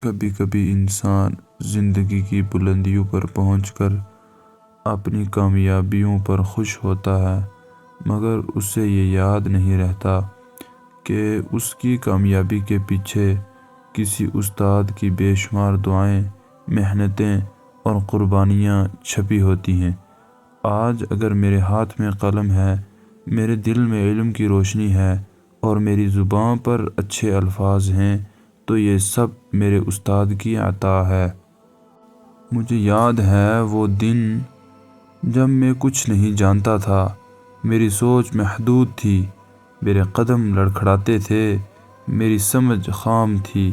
کبھی کبھی انسان زندگی کی بلندیوں پر پہنچ کر اپنی کامیابیوں پر خوش ہوتا ہے، مگر اسے یہ یاد نہیں رہتا کہ اس کی کامیابی کے پیچھے کسی استاد کی بے شمار دعائیں، محنتیں اور قربانیاں چھپی ہوتی ہیں۔ آج اگر میرے ہاتھ میں قلم ہے، میرے دل میں علم کی روشنی ہے اور میری زبان پر اچھے الفاظ ہیں، تو یہ سب میرے استاد کی عطا ہے۔ مجھے یاد ہے وہ دن جب میں کچھ نہیں جانتا تھا، میری سوچ محدود تھی، میرے قدم لڑکھڑاتے تھے، میری سمجھ خام تھی۔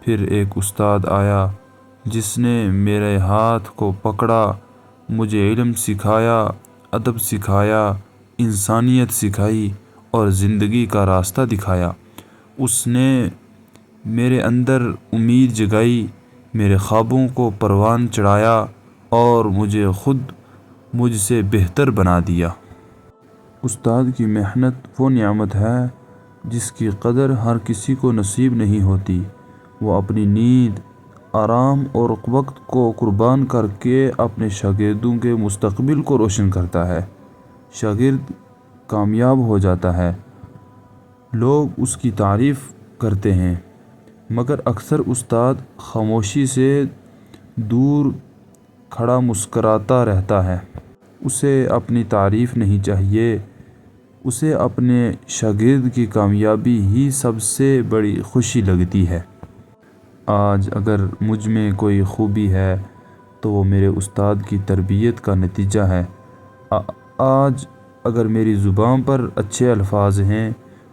پھر ایک استاد آیا جس نے میرے ہاتھ کو پکڑا، مجھے علم سکھایا، ادب سکھایا، انسانیت سکھائی اور زندگی کا راستہ دکھایا۔ اس نے میرے اندر امید جگائی، میرے خوابوں کو پروان چڑھایا اور مجھے خود مجھ سے بہتر بنا دیا۔ استاد کی محنت وہ نعمت ہے جس کی قدر ہر کسی کو نصیب نہیں ہوتی۔ وہ اپنی نیند، آرام اور وقت کو قربان کر کے اپنے شاگردوں کے مستقبل کو روشن کرتا ہے۔ شاگرد کامیاب ہو جاتا ہے، لوگ اس کی تعریف کرتے ہیں، مگر اکثر استاد خاموشی سے دور کھڑا مسکراتا رہتا ہے۔ اسے اپنی تعریف نہیں چاہیے، اسے اپنے شاگرد کی کامیابی ہی سب سے بڑی خوشی لگتی ہے۔ آج اگر مجھ میں کوئی خوبی ہے تو وہ میرے استاد کی تربیت کا نتیجہ ہے۔ آج اگر میری زبان پر اچھے الفاظ ہیں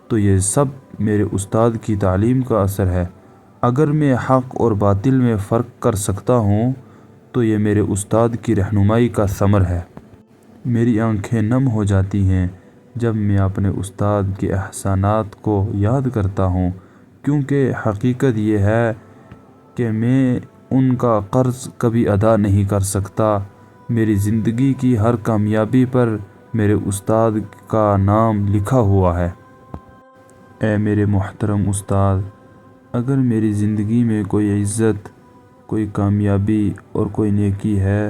تو یہ سب میرے استاد کی تعلیم کا اثر ہے۔ اگر میں حق اور باطل میں فرق کر سکتا ہوں تو یہ میرے استاد کی رہنمائی کا ثمر ہے۔ میری آنکھیں نم ہو جاتی ہیں جب میں اپنے استاد کے احسانات کو یاد کرتا ہوں، کیونکہ حقیقت یہ ہے کہ میں ان کا قرض کبھی ادا نہیں کر سکتا۔ میری زندگی کی ہر کامیابی پر میرے استاد کا نام لکھا ہوا ہے۔ اے میرے محترم استاد، اگر میری زندگی میں کوئی عزت، کوئی کامیابی اور کوئی نیکی ہے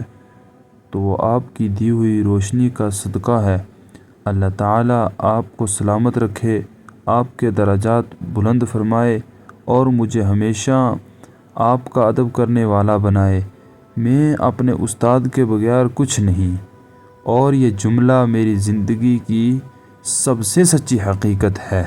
تو وہ آپ کی دی ہوئی روشنی کا صدقہ ہے۔ اللہ تعالیٰ آپ کو سلامت رکھے، آپ کے درجات بلند فرمائے اور مجھے ہمیشہ آپ کا ادب کرنے والا بنائے۔ میں اپنے استاد کے بغیر کچھ نہیں، اور یہ جملہ میری زندگی کی سب سے سچی حقیقت ہے۔